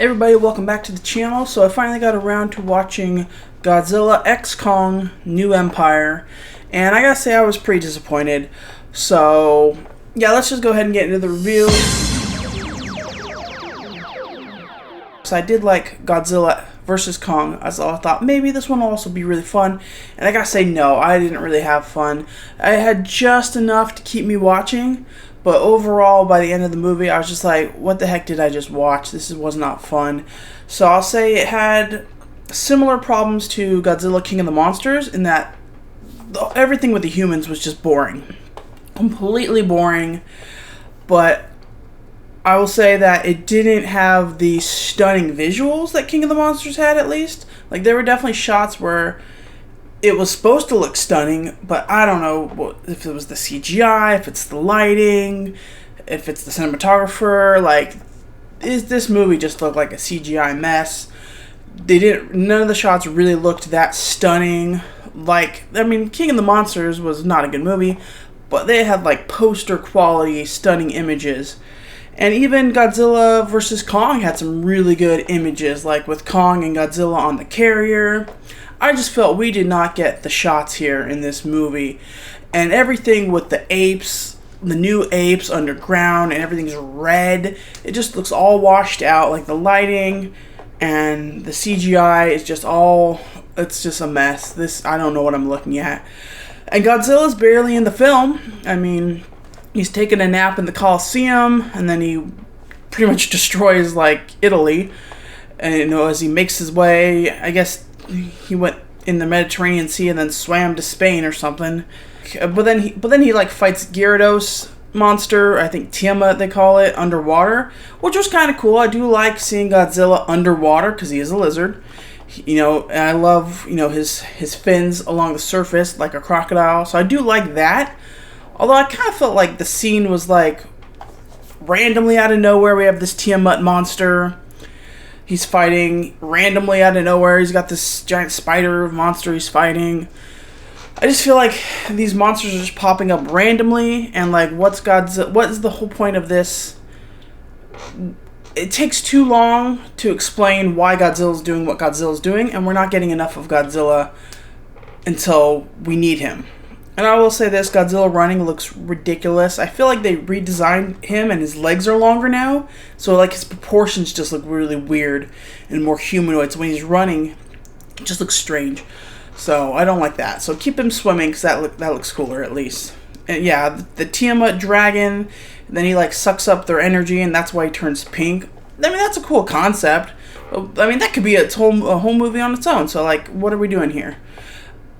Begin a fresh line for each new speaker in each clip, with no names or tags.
Everybody, welcome back to the channel. So I finally got around to watching Godzilla X Kong New Empire, and I gotta say I was pretty disappointed. So yeah, let's just go ahead and get into the review. So I did like Godzilla versus Kong, as I thought maybe this one will also be really fun, and I gotta say no, I didn't really have fun. I had just enough to keep me watching, but overall by the end of the movie I was just like, what the heck did I just watch? This was not fun. So I'll say it had similar problems to Godzilla King of the Monsters in that everything with the humans was just boring, completely boring. But I will say that it didn't have the stunning visuals that King of the Monsters had, at least. Like, there were definitely shots where it was supposed to look stunning, but I don't know if it was the CGI, if it's the lighting, if it's the cinematographer. Like, this movie just looked like a CGI mess. None of the shots really looked that stunning. Like, I mean, King of the Monsters was not a good movie, but they had like poster quality stunning images. And even Godzilla vs. Kong had some really good images, like with Kong and Godzilla on the carrier. I just felt we did not get the shots here in this movie. And everything with the apes, the new apes underground, and everything's red. It just looks all washed out, like the lighting and the CGI is just it's just a mess. I don't know what I'm looking at. And Godzilla's barely in the film. I mean, he's taking a nap in the Colosseum, and then he pretty much destroys, like, Italy. And, you know, as he makes his way, I guess he went in the Mediterranean Sea and then swam to Spain or something. But then he like fights Gyarados monster, I think Tiamat they call it, underwater, which was kind of cool. I do like seeing Godzilla underwater because he is a lizard. You know, and I love, you know, his fins along the surface like a crocodile. So I do like that. Although I kind of felt like the scene was like randomly out of nowhere. We have this Tiamat monster. He's fighting randomly out of nowhere. He's got this giant spider monster he's fighting. I just feel like these monsters are just popping up randomly, and like, what is the whole point of this? It takes too long to explain why Godzilla's doing what Godzilla's doing, and we're not getting enough of Godzilla until we need him. And I will say this, Godzilla running looks ridiculous. I feel like they redesigned him and his legs are longer now. So like his proportions just look really weird and more humanoid. So when he's running, it just looks strange. So I don't like that. So keep him swimming because that looks cooler at least. And yeah, the Tiamat dragon, then he like sucks up their energy and that's why he turns pink. I mean, that's a cool concept. I mean, that could be a whole movie on its own. So like, what are we doing here?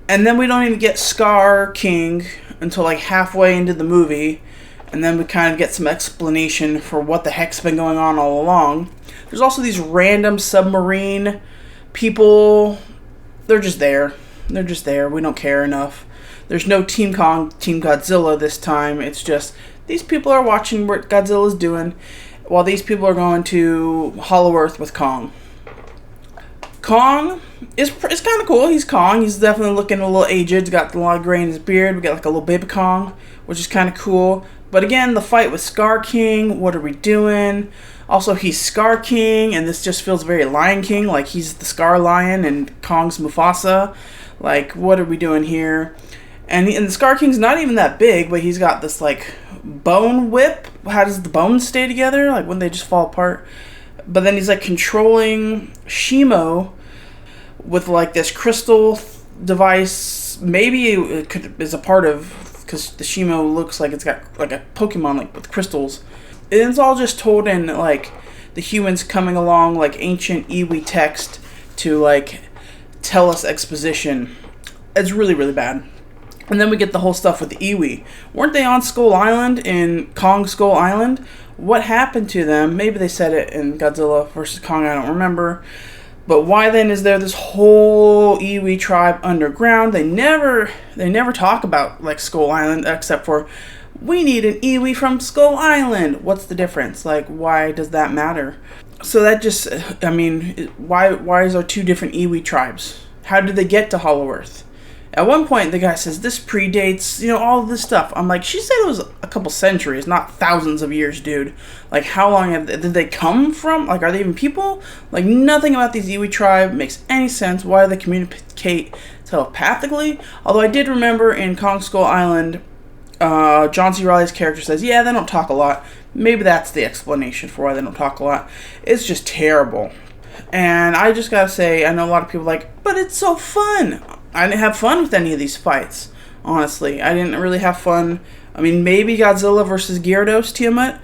And then we don't even get Scar King until like halfway into the movie. And then we kind of get some explanation for what the heck's been going on all along. There's also these random submarine people. They're just there. They're just there. We don't care enough. There's no Team Kong, Team Godzilla this time. It's just these people are watching what Godzilla's doing while these people are going to Hollow Earth with Kong. Kong is kind of cool. He's Kong. He's definitely looking a little aged. He's got a lot of gray in his beard. We got like a little baby Kong, which is kind of cool. But again, the fight with Scar King, what are we doing? Also, he's Scar King, and this just feels very Lion King, like he's the Scar Lion and Kong's Mufasa. Like, what are we doing here? And the Scar King's not even that big, but he's got this like bone whip. How does the bones stay together? Like, when they just fall apart? But then he's like controlling Shimo with like this crystal device. Maybe it is a part of, because the Shimo looks like it's got like a Pokemon like with crystals. And it's all just told in like the humans coming along like ancient Iwi text to like tell us exposition. It's really, really bad. And then we get the whole stuff with the Iwi. Weren't they on Skull Island, in Kong Skull Island? What happened to them? Maybe they said it in Godzilla vs. Kong, I don't remember. But why then is there this whole Iwi tribe underground? They never talk about like Skull Island except for, we need an Iwi from Skull Island. What's the difference? Like, why does that matter? So that just, I mean, why is there two different Iwi tribes? How did they get to Hollow Earth? At one point, the guy says, this predates, all of this stuff. I'm like, she said it was a couple centuries, not thousands of years, dude. Like, how long did they come from? Like, are they even people? Like, nothing about these Iwi tribe makes any sense. Why do they communicate telepathically? Although I did remember in Kong Skull Island, John C. Reilly's character says, yeah, they don't talk a lot. Maybe that's the explanation for why they don't talk a lot. It's just terrible. And I just gotta say, I know a lot of people are like, but it's so fun. I didn't have fun with any of these fights, honestly. I didn't really have fun. I mean, maybe Godzilla versus Gyarados Tiamat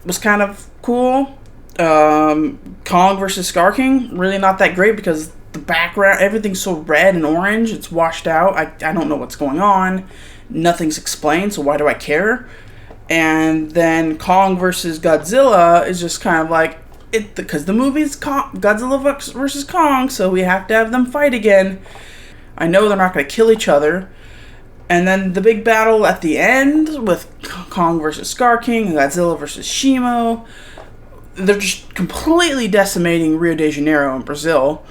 was kind of cool. Kong versus Scar King, really not that great because the background, everything's so red and orange. It's washed out. I don't know what's going on. Nothing's explained, so why do I care? And then Kong versus Godzilla is just kind of like, because the movie's Godzilla versus Kong, so we have to have them fight again. I know they're not going to kill each other. And then the big battle at the end with Kong versus Scar King and Godzilla versus Shimo. They're just completely decimating Rio de Janeiro in Brazil.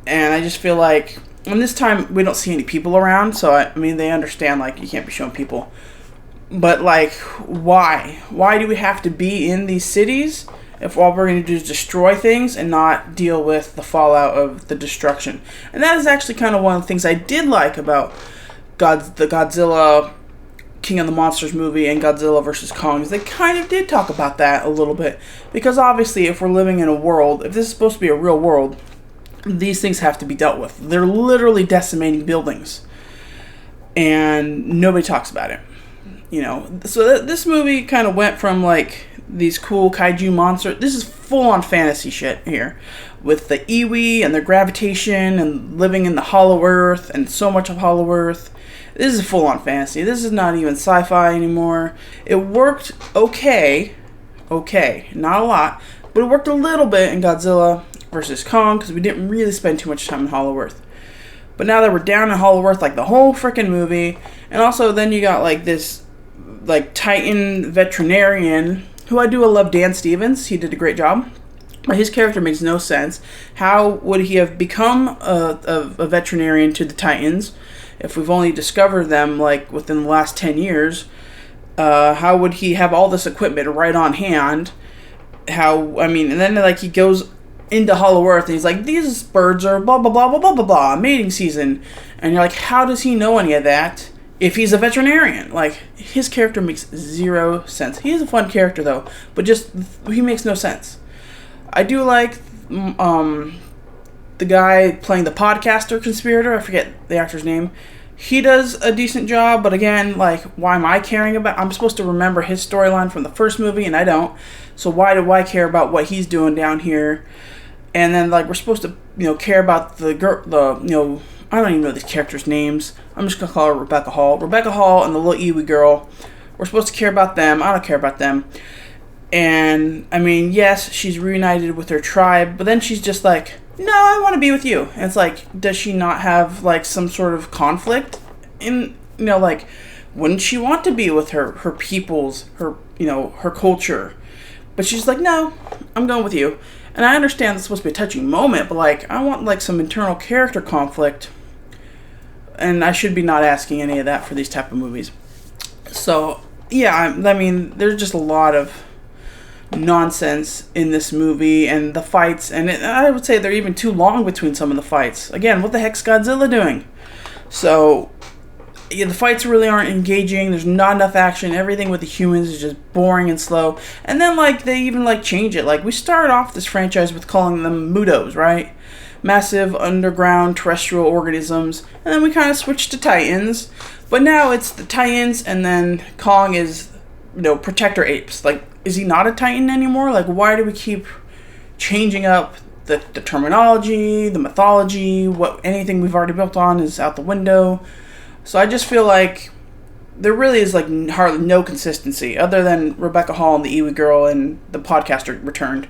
And I just feel like, and this time we don't see any people around, so I mean, they understand, like, you can't be showing people. But, like, why? Why do we have to be in these cities if all we're going to do is destroy things and not deal with the fallout of the destruction? And that is actually kind of one of the things I did like about the Godzilla King of the Monsters movie and Godzilla vs. Kong, is they kind of did talk about that a little bit. Because obviously, if we're living in a world, if this is supposed to be a real world, these things have to be dealt with. They're literally decimating buildings. And nobody talks about it. So this movie kind of went from, like, these cool kaiju monsters. This is full-on fantasy shit here. With the Iwi and their gravitation and living in the Hollow Earth and so much of Hollow Earth. This is full-on fantasy. This is not even sci-fi anymore. It worked okay, not a lot, but it worked a little bit in Godzilla vs. Kong because we didn't really spend too much time in Hollow Earth. But now that we're down in Hollow Earth, like the whole freaking movie, and also then you got like this like Titan veterinarian, who I do love, Dan Stevens. He did a great job. But his character makes no sense. How would he have become a veterinarian to the Titans if we've only discovered them like within the last 10 years? How would he have all this equipment right on hand? And then like he goes into Hollow Earth and he's like, these birds are blah blah blah blah blah blah blah, mating season. And you're like, how does he know any of that if he's a veterinarian? Like, his character makes zero sense. He is a fun character though, but just he makes no sense. I do like the guy playing the podcaster conspirator. I forget the actor's name. He does a decent job, but again, like, why am I caring about? I'm supposed to remember his storyline from the first movie, and I don't. So why do I care about what he's doing down here? And then, like, we're supposed to, care about the girl, I don't even know these characters' names. I'm just gonna call her Rebecca Hall. Rebecca Hall and the little Iwi girl. We're supposed to care about them. I don't care about them. And, I mean, yes, she's reunited with her tribe, but then she's just like, no, I want to be with you. And it's like, does she not have, like, some sort of conflict in, like, wouldn't she want to be with her peoples, her culture? But she's like, no, I'm going with you. And I understand it's supposed to be a touching moment, but, like, I want, like, some internal character conflict. And I should be not asking any of that for these type of movies. So, yeah, I mean, there's just a lot of nonsense in this movie and the fights, and I would say they're even too long between some of the fights. Again, what the heck's Godzilla doing? So yeah, the fights really aren't engaging. There's not enough action. Everything with the humans is just boring and slow. And then like they even like change it. Like we started off this franchise with calling them Mutos, right? Massive underground terrestrial organisms, and then we kind of switched to Titans. But now it's the Titans, and then Kong is protector apes. Like, is he not a Titan anymore? Like, why do we keep changing up the terminology, the mythology? Anything we've already built on is out the window. So I just feel like there really is like hardly no consistency other than Rebecca Hall and the Iwi girl and the podcaster returned.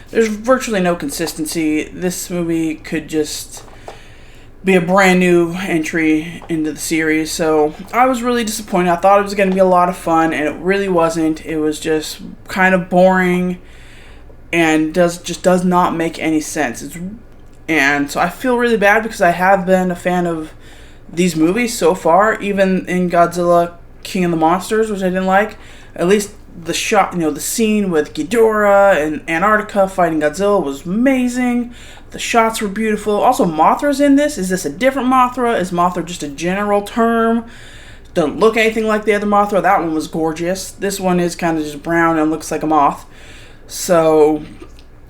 There's virtually no consistency. This movie could just be a brand new entry into the series. So I was really disappointed. I thought it was going to be a lot of fun, and it really wasn't. It was just kind of boring and does not make any sense. And so I feel really bad because I have been a fan of these movies so far, even in Godzilla King of the Monsters, which I didn't like, at least the shot, the scene with Ghidorah and Antarctica fighting Godzilla was amazing. The shots were beautiful. Also, Mothra's in this. Is this a different Mothra? Is Mothra just a general term? Doesn't look anything like the other Mothra. That one was gorgeous. This one is kind of just brown and looks like a moth. So,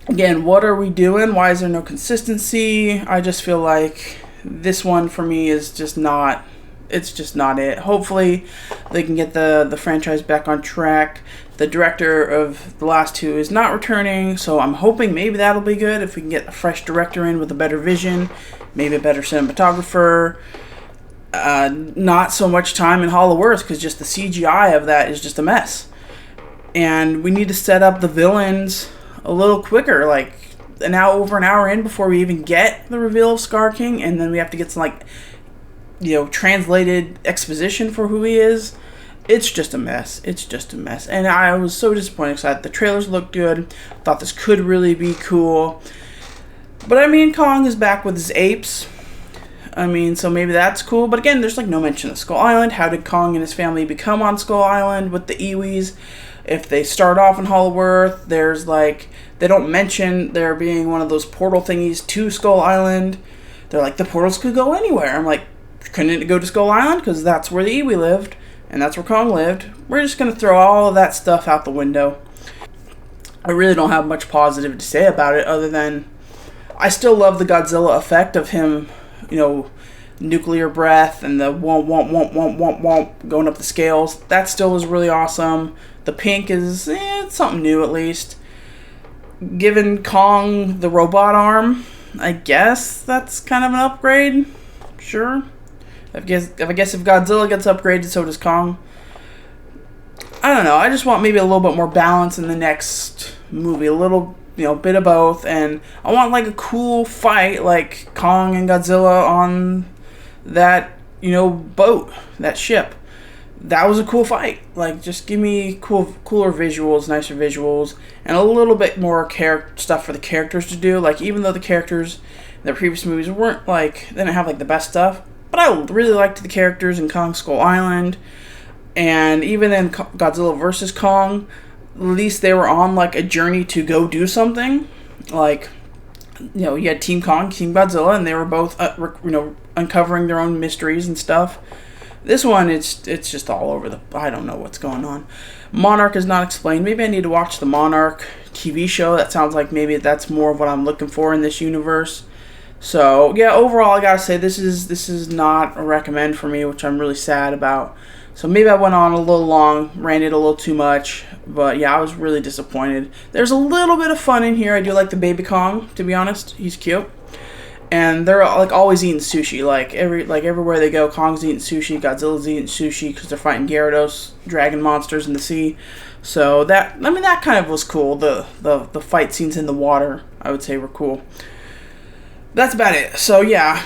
again, what are we doing? Why is there no consistency? I just feel like this one for me is just not... It's just not it. Hopefully, they can get the franchise back on track. The director of the last two is not returning, so I'm hoping maybe that'll be good if we can get a fresh director in with a better vision, maybe a better cinematographer. Not so much time in Hollow Earth, because just the CGI of that is just a mess. And we need to set up the villains a little quicker, like over an hour in before we even get the reveal of Scar King, and then we have to get some translated exposition for who he is. It's just a mess. It's just a mess. And I was so disappointed because the trailers looked good. Thought this could really be cool. But I mean, Kong is back with his apes. I mean, so maybe that's cool. But again, there's no mention of Skull Island. How did Kong and his family become on Skull Island with the Iwis? If they start off in Hollow Earth, there's they don't mention there being one of those portal thingies to Skull Island. They're like, the portals could go anywhere. I'm like, couldn't it go to Skull Island? Because that's where the Iwi lived, and that's where Kong lived. We're just going to throw all of that stuff out the window. I really don't have much positive to say about it, other than I still love the Godzilla effect of him, nuclear breath and the womp, womp, womp, womp, womp, womp, going up the scales. That still is really awesome. The pink is it's something new, at least. Giving Kong the robot arm, I guess that's kind of an upgrade. Sure. I guess if Godzilla gets upgraded, so does Kong. I don't know. I just want maybe a little bit more balance in the next movie. A little, bit of both. And I want a cool fight like Kong and Godzilla on that, boat, that ship. That was a cool fight. Just give me cooler visuals, nicer visuals, and a little bit more stuff for the characters to do. Even though the characters in the previous movies weren't they didn't have the best stuff. But I really liked the characters in Kong Skull Island, and even in Godzilla vs. Kong, at least they were on a journey to go do something. You had Team Kong, Team Godzilla, and they were both uncovering their own mysteries and stuff. This one, it's just all over I don't know what's going on. Monarch is not explained. Maybe I need to watch the Monarch TV show. That sounds like maybe that's more of what I'm looking for in this universe. So, yeah, overall, I gotta say, this is not a recommend for me, which I'm really sad about. So maybe I went on a little long, ranted a little too much, but yeah, I was really disappointed. There's a little bit of fun in here. I do like the baby Kong, to be honest. He's cute. And they're always eating sushi. Everywhere they go, Kong's eating sushi, Godzilla's eating sushi because they're fighting Gyarados, dragon monsters in the sea. So that kind of was cool. The fight scenes in the water, I would say, were cool. That's about it. So yeah,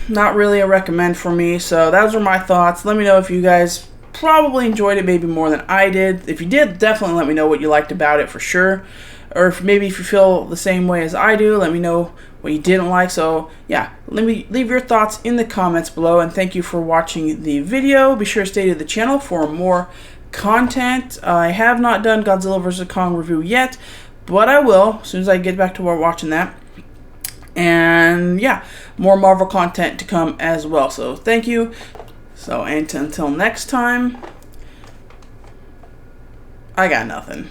not really a recommend for me. So those are my thoughts. Let me know if you guys probably enjoyed it maybe more than I did. If you did, definitely let me know what you liked about it for sure. Or if you feel the same way as I do, let me know what you didn't like. So yeah, let me leave your thoughts in the comments below, and thank you for watching the video. Be sure to stay to the channel for more content. I have not done Godzilla vs. Kong review yet, but I will as soon as I get back to watching that. And yeah, more Marvel content to come as well. So thank you. So until next time, I got nothing.